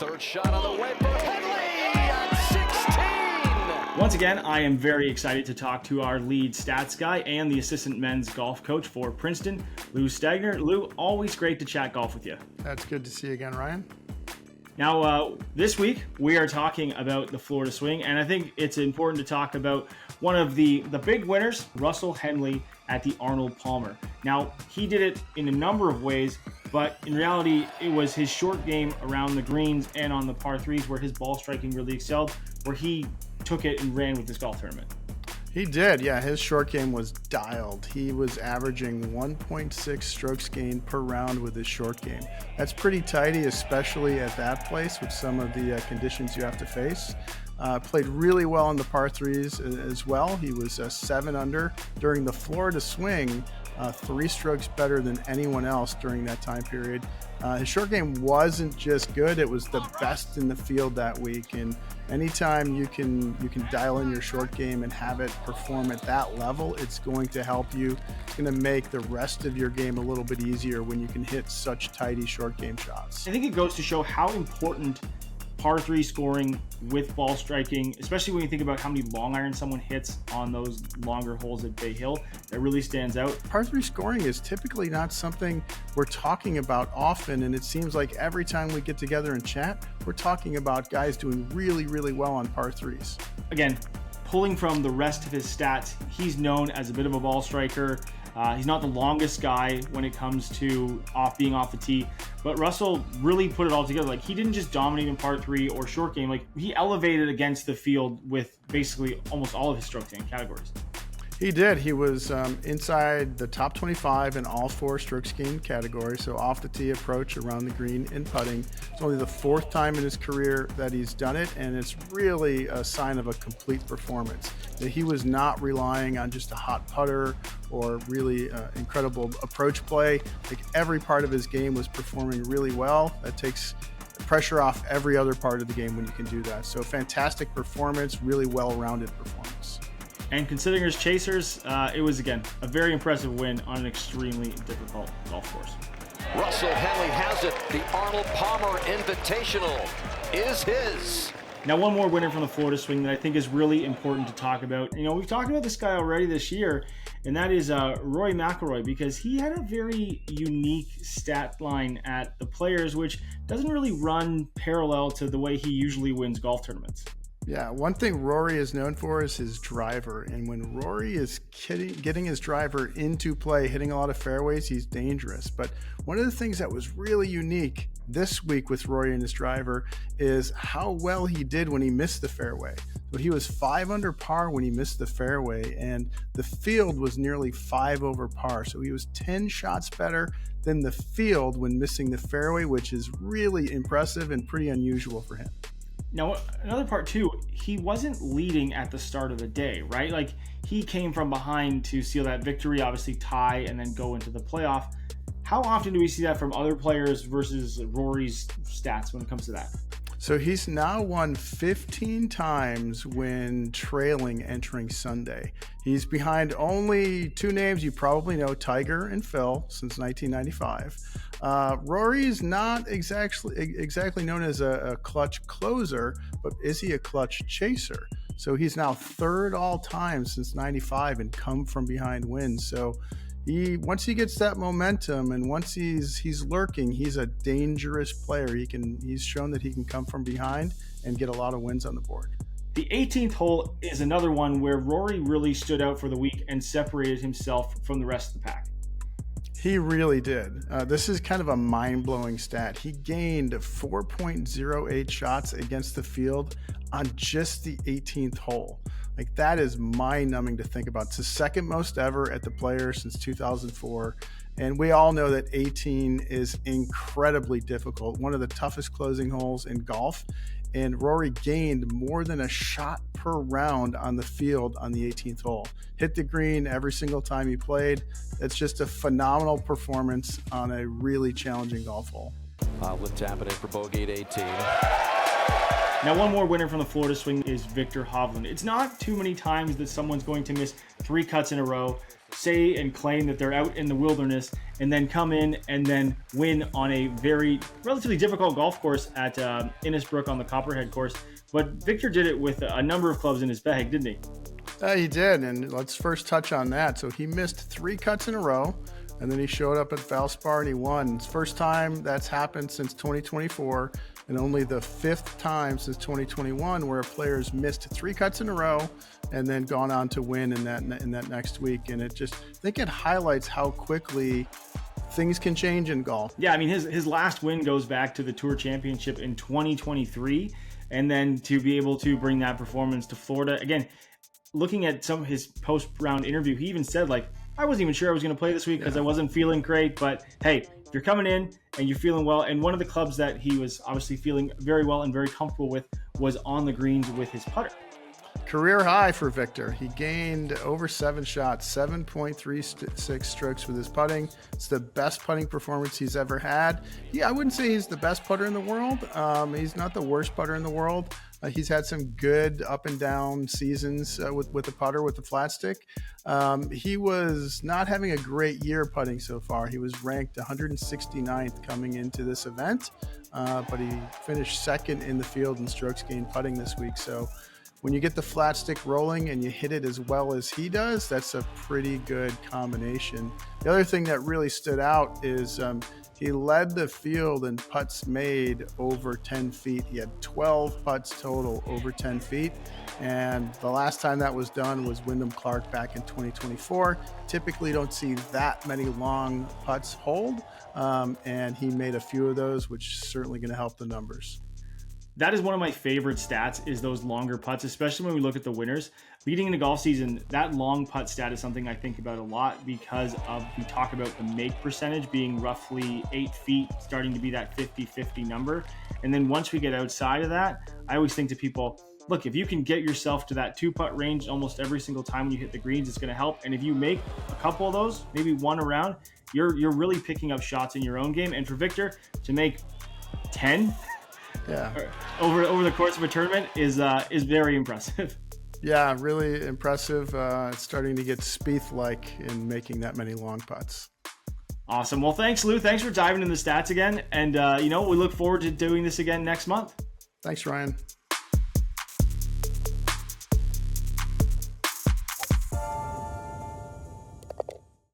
Third shot on the way for Henley at 16. Once again, I am very excited to talk to our lead stats guy and the assistant men's golf coach for Princeton, Lou Stagner. Lou, always great to chat golf with you. That's good to see you again, Ryan. Now, this week, we are talking about the Florida swing, and I think it's important to talk about one of the big winners, Russell Henley at the Arnold Palmer. Now, he did it in a number of ways, but in reality, it was his short game around the greens and on the par threes where his ball striking really excelled, where he took it and ran with this golf tournament. He did, yeah. His short game was dialed. He was averaging 1.6 strokes gained per round with his short game. That's pretty tidy, especially at that place with some of the conditions you have to face. Played really well on the par threes as well. He was 7 under during the Florida swing, 3 strokes better than anyone else during that time period. His short game wasn't just good, it was the best in the field that week. And anytime you can dial in your short game and have it perform at that level, it's going to help you. It's going to make the rest of your game a little bit easier when you can hit such tidy short game shots. I think it goes to show how important par 3 scoring with ball striking, especially when you think about how many long irons someone hits on those longer holes at Bay Hill, that really stands out. Par 3 scoring is typically not something we're talking about often, and it seems like every time we get together and chat, we're talking about guys doing really, really well on par 3s. Again, pulling from the rest of his stats, he's known as a bit of a ball striker. He's not the longest guy when it comes to being off the tee, but Russell really put it all together. Like, he didn't just dominate in par 3 or short game. Like, he elevated against the field with basically almost all of his stroke gain categories. He did. He was inside the top 25 in all 4 strokes gained categories. So off the tee approach, around the green, and putting. It's only the 4th time in his career that he's done it, and it's really a sign of a complete performance. That he was not relying on just a hot putter or really incredible approach play. Like, every part of his game was performing really well. That takes pressure off every other part of the game when you can do that. So fantastic performance, really well-rounded performance. And considering his chasers, it was, again, a very impressive win on an extremely difficult golf course. Russell Henley has it. The Arnold Palmer Invitational is his. Now, one more winner from the Florida swing that I think is really important to talk about. You know, we've talked about this guy already this year, and that is Rory McIlroy, because he had a very unique stat line at the Players, which doesn't really run parallel to the way he usually wins golf tournaments. Yeah, one thing Rory is known for is his driver. And when Rory is getting his driver into play, hitting a lot of fairways, he's dangerous. But one of the things that was really unique this week with Rory and his driver is how well he did when he missed the fairway. So he was 5 under par when he missed the fairway, and the field was nearly 5 over par. So he was 10 shots better than the field when missing the fairway, which is really impressive and pretty unusual for him. Now, another part too, he wasn't leading at the start of the day, right? Like, he came from behind to seal that victory, obviously tie, and then go into the playoff. How often do we see that from other players versus Rory's stats when it comes to that? So he's now won 15 times when trailing entering Sunday. He's behind only 2 names you probably know, Tiger and Phil, since 1995. Rory's not exactly known as a clutch closer, but is he a clutch chaser? So he's now 3rd all time since 95 and come from behind wins. So once he gets that momentum and once he's lurking, he's a dangerous player. He's shown that he can come from behind and get a lot of wins on the board. The 18th hole is another one where Rory really stood out for the week and separated himself from the rest of the pack. He really did. This is kind of a mind-blowing stat. He gained 4.08 shots against the field on just the 18th hole. Like, that is mind-numbing to think about. It's the 2nd most ever at the Players since 2004. And we all know that 18 is incredibly difficult, one of the toughest closing holes in golf. And Rory gained more than a shot per round on the field on the 18th hole. Hit the green every single time he played. It's just a phenomenal performance on a really challenging golf hole. Hovland tapping in for bogey at 18. Now, one more winner from the Florida swing is Viktor Hovland. It's not too many times that someone's going to miss 3 cuts in a row, say and claim that they're out in the wilderness, and then come in and then win on a relatively difficult golf course at Innisbrook on the Copperhead course. But Viktor did it with a number of clubs in his bag, didn't he? He did, and let's first touch on that. So he missed 3 cuts in a row, and then he showed up at Valspar and he won. It's the first time that's happened since 2024, and only the 5th time since 2021 where a player's missed 3 cuts in a row and then gone on to win in that next week. And I think it highlights how quickly things can change in golf. Yeah, I mean, his last win goes back to the Tour Championship in 2023, and then to be able to bring that performance to Florida again. Looking at some of his post-round interview, he even said, like, I wasn't even sure I was going to play this week because I wasn't feeling great. But hey, if you're coming in and you're feeling well, and one of the clubs that he was obviously feeling very well and very comfortable with was on the greens with his putter. Career high for Viktor. He gained over 7 shots, 7.36 strokes with his putting. It's the best putting performance he's ever had. Yeah, I wouldn't say he's the best putter in the world. He's not the worst putter in the world. He's had some good up and down seasons with the putter, with the flat stick. He was not having a great year putting so far. He was ranked 169th coming into this event, but he finished 2nd in the field in strokes gained putting this week. So when you get the flat stick rolling and you hit it as well as he does, that's a pretty good combination. The other thing that really stood out is he led the field in putts made over 10 feet. He had 12 putts total over 10 feet. And the last time that was done was Wyndham Clark back in 2024. Typically don't see that many long putts hold. And he made a few of those, which is certainly going to help the numbers. That is one of my favorite stats, is those longer putts, especially when we look at the winners. Leading into golf season, that long putt stat is something I think about a lot because we talk about the make percentage being roughly 8 feet, starting to be that 50-50 number. And then once we get outside of that, I always think to people, look, if you can get yourself to that 2-putt range almost every single time when you hit the greens, it's going to help. And if you make a couple of those, maybe one around, you're really picking up shots in your own game. And for Viktor to make 10 over the course of a tournament is very impressive. Yeah, really impressive. It's starting to get Spieth-like in making that many long putts. Awesome. Well, thanks, Lou. Thanks for diving into the stats again. And, we look forward to doing this again next month. Thanks, Ryan.